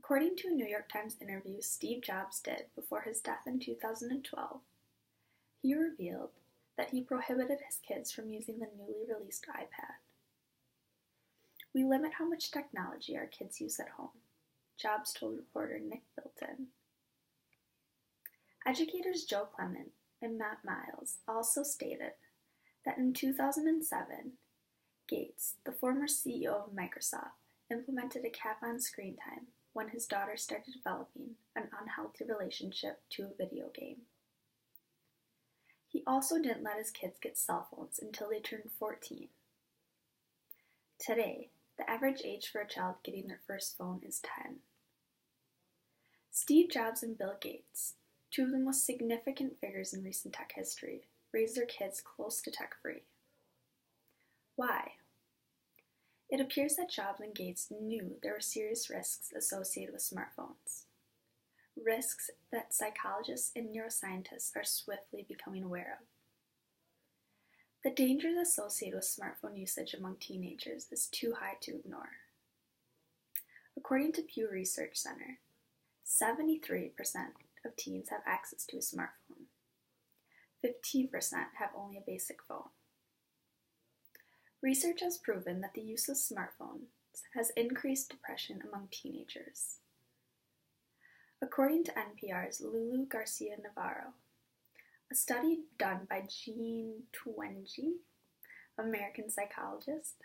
According to a New York Times interview Steve Jobs did before his death in 2012, he revealed that he prohibited his kids from using the newly released iPad. "We limit how much technology our kids use at home," Jobs told reporter Nick Bilton. Educators Joe Clement and Matt Miles also stated that in 2007, Gates, the former CEO of Microsoft, implemented a cap on screen time when his daughter started developing an unhealthy relationship to a video game. He also didn't let his kids get cell phones until they turned 14. Today, the average age for a child getting their first phone is 10. Steve Jobs and Bill Gates, two of the most significant figures in recent tech history, raised their kids close to tech-free. Why? It appears that Jobs and Gates knew there were serious risks associated with smartphones. Risks that psychologists and neuroscientists are swiftly becoming aware of. The dangers associated with smartphone usage among teenagers is too high to ignore. According to Pew Research Center, 73% of teens have access to a smartphone. 15% have only a basic phone. Research has proven that the use of smartphones has increased depression among teenagers. According to NPR's Lulu Garcia-Navarro, a study done by Jean Twenge, American psychologist,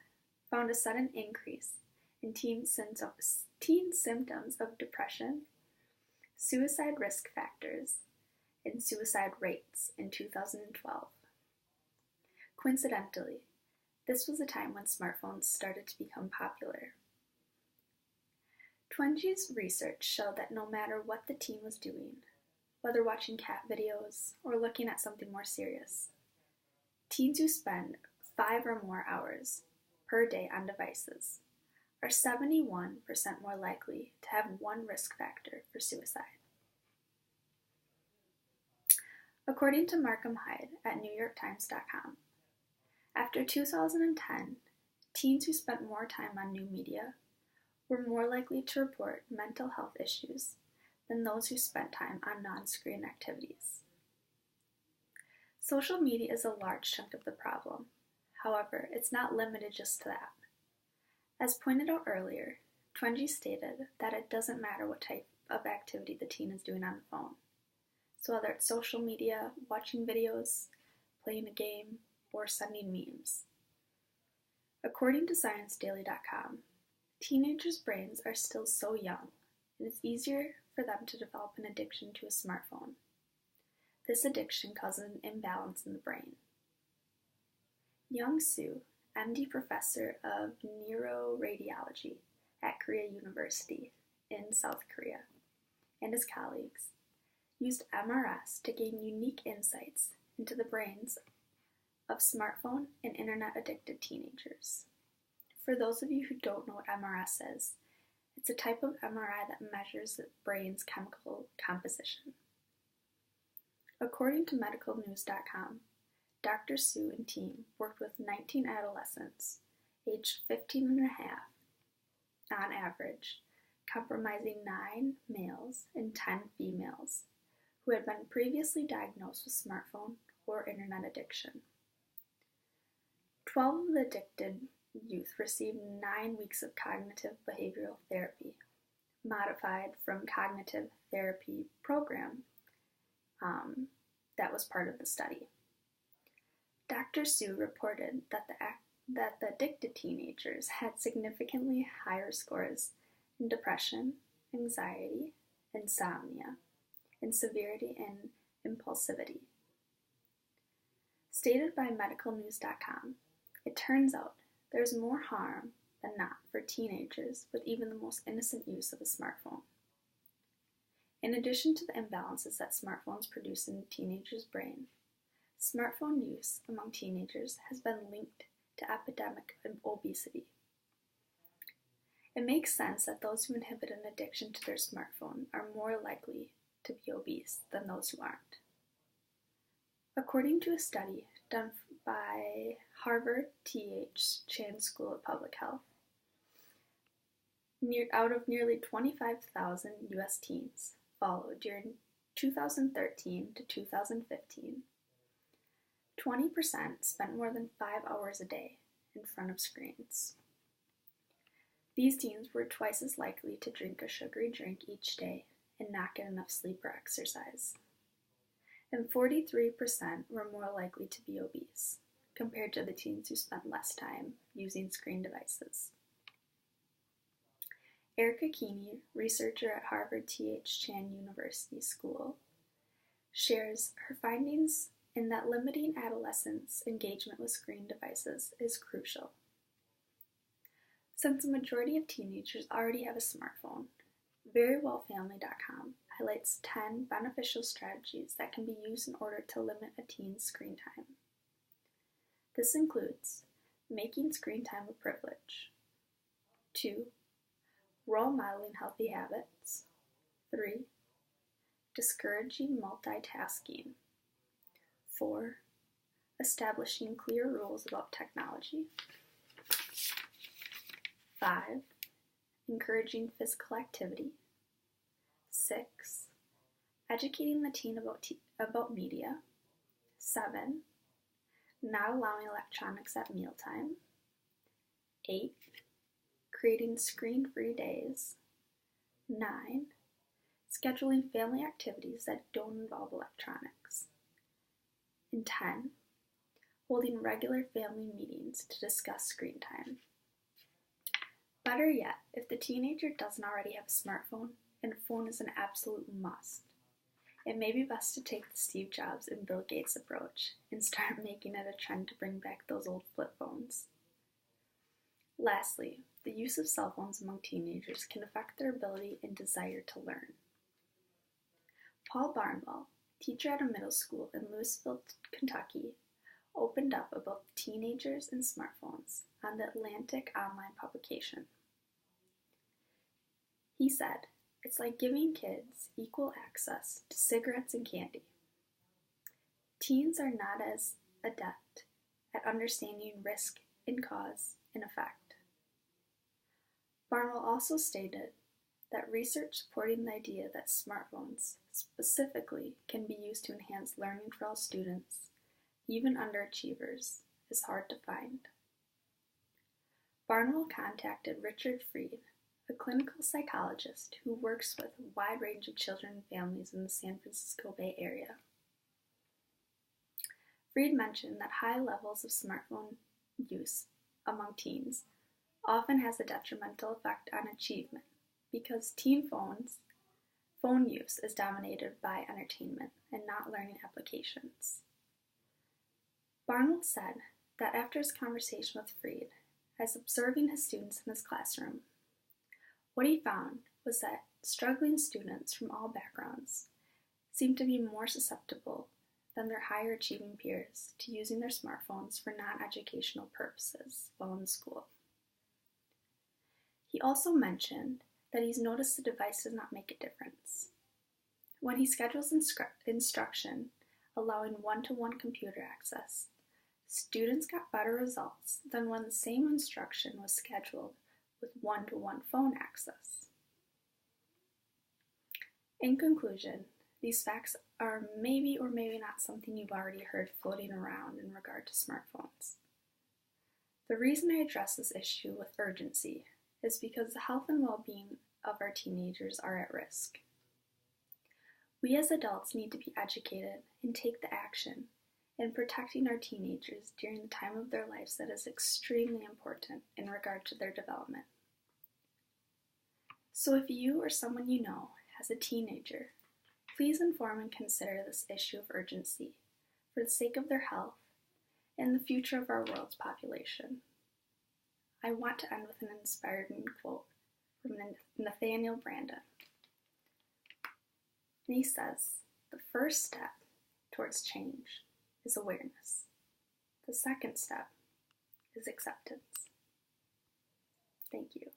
found a sudden increase in teen symptoms of depression, suicide risk factors, and suicide rates in 2012. Coincidentally, this was a time when smartphones started to become popular. Twenge's research showed that no matter what the teen was doing, whether watching cat videos or looking at something more serious, teens who spend 5 or more hours per day on devices are 71% more likely to have one risk factor for suicide. According to Markham Hyde at NewYorkTimes.com, after 2010, teens who spent more time on new media were more likely to report mental health issues than those who spent time on non-screen activities. Social media is a large chunk of the problem. However, it's not limited just to that. As pointed out earlier, Twenge stated that it doesn't matter what type of activity the teen is doing on the phone. So whether it's social media, watching videos, playing a game, or sending memes. According to ScienceDaily.com, teenagers' brains are still so young, and it's easier for them to develop an addiction to a smartphone. This addiction causes an imbalance in the brain. Young Soo, MD professor of neuroradiology at Korea University in South Korea, and his colleagues used MRS to gain unique insights into the brains of smartphone and internet-addicted teenagers. For those of you who don't know what MRS is, it's a type of MRI that measures the brain's chemical composition. According to medicalnews.com, Dr. Soo and team worked with 19 adolescents, aged 15 and a half, on average, comprising 9 males and 10 females, who had been previously diagnosed with smartphone or internet addiction. 12 of the addicted youth received 9 weeks of cognitive behavioral therapy, modified from cognitive therapy program that was part of the study. Dr. Soo reported that the addicted teenagers had significantly higher scores in depression, anxiety, insomnia, and severity and impulsivity. Stated by medicalnews.com, it turns out there's more harm than not for teenagers with even the most innocent use of a smartphone. In addition to the imbalances that smartphones produce in a teenager's brain, smartphone use among teenagers has been linked to epidemic obesity. It makes sense that those who inhibit an addiction to their smartphone are more likely to be obese than those who aren't. According to a study done by Harvard T.H. Chan School of Public Health, Out of nearly 25,000 U.S. teens followed during 2013 to 2015, 20% spent more than 5 hours a day in front of screens. These teens were twice as likely to drink a sugary drink each day and not get enough sleep or exercise. And 43% were more likely to be obese, compared to the teens who spent less time using screen devices. Erica Keeney, researcher at Harvard T.H. Chan University School, shares her findings in that limiting adolescents' engagement with screen devices is crucial. Since the majority of teenagers already have a smartphone, VeryWellFamily.com highlights 10 beneficial strategies that can be used in order to limit a teen's screen time. This includes making screen time a privilege. 2. Role modeling healthy habits. 3. Discouraging multitasking. 4. Establishing clear rules about technology. 5. Encouraging physical activity. 6. Educating the teen about media. 7. Not allowing electronics at mealtime. 8. Creating screen-free days. 9. Scheduling family activities that don't involve electronics. And 10. Holding regular family meetings to discuss screen time. Better yet, if the teenager doesn't already have a smartphone, and a phone is an absolute must, it may be best to take the Steve Jobs and Bill Gates approach and start making it a trend to bring back those old flip phones. Lastly, the use of cell phones among teenagers can affect their ability and desire to learn. Paul Barnwell, teacher at a middle school in Louisville, Kentucky, opened up about teenagers and smartphones on the Atlantic online publication. He said, "It's like giving kids equal access to cigarettes and candy. Teens are not as adept at understanding risk and cause and effect." Barnwell also stated that research supporting the idea that smartphones specifically can be used to enhance learning for all students, even underachievers, is hard to find. Barnwell contacted Richard Freed, a clinical psychologist who works with a wide range of children and families in the San Francisco Bay Area. Freed mentioned that high levels of smartphone use among teens often has a detrimental effect on achievement because teen phone use is dominated by entertainment and not learning applications. Barnwell said that after his conversation with Freed, as observing his students in his classroom, what he found was that struggling students from all backgrounds seemed to be more susceptible than their higher achieving peers to using their smartphones for non-educational purposes while in school. He also mentioned that he's noticed the device does not make a difference. When he schedules instruction, allowing one-to-one computer access, students got better results than when the same instruction was scheduled with one-to-one phone access. In conclusion, these facts are maybe or maybe not something you've already heard floating around in regard to smartphones. The reason I address this issue with urgency is because the health and well-being of our teenagers are at risk. We as adults need to be educated and take the action in protecting our teenagers during the time of their lives that is extremely important in regard to their development. So if you or someone you know has a teenager, please inform and consider this issue of urgency for the sake of their health and the future of our world's population. I want to end with an inspiring quote from Nathaniel Branden. And he says, "The first step towards change is awareness. The second step is acceptance." Thank you.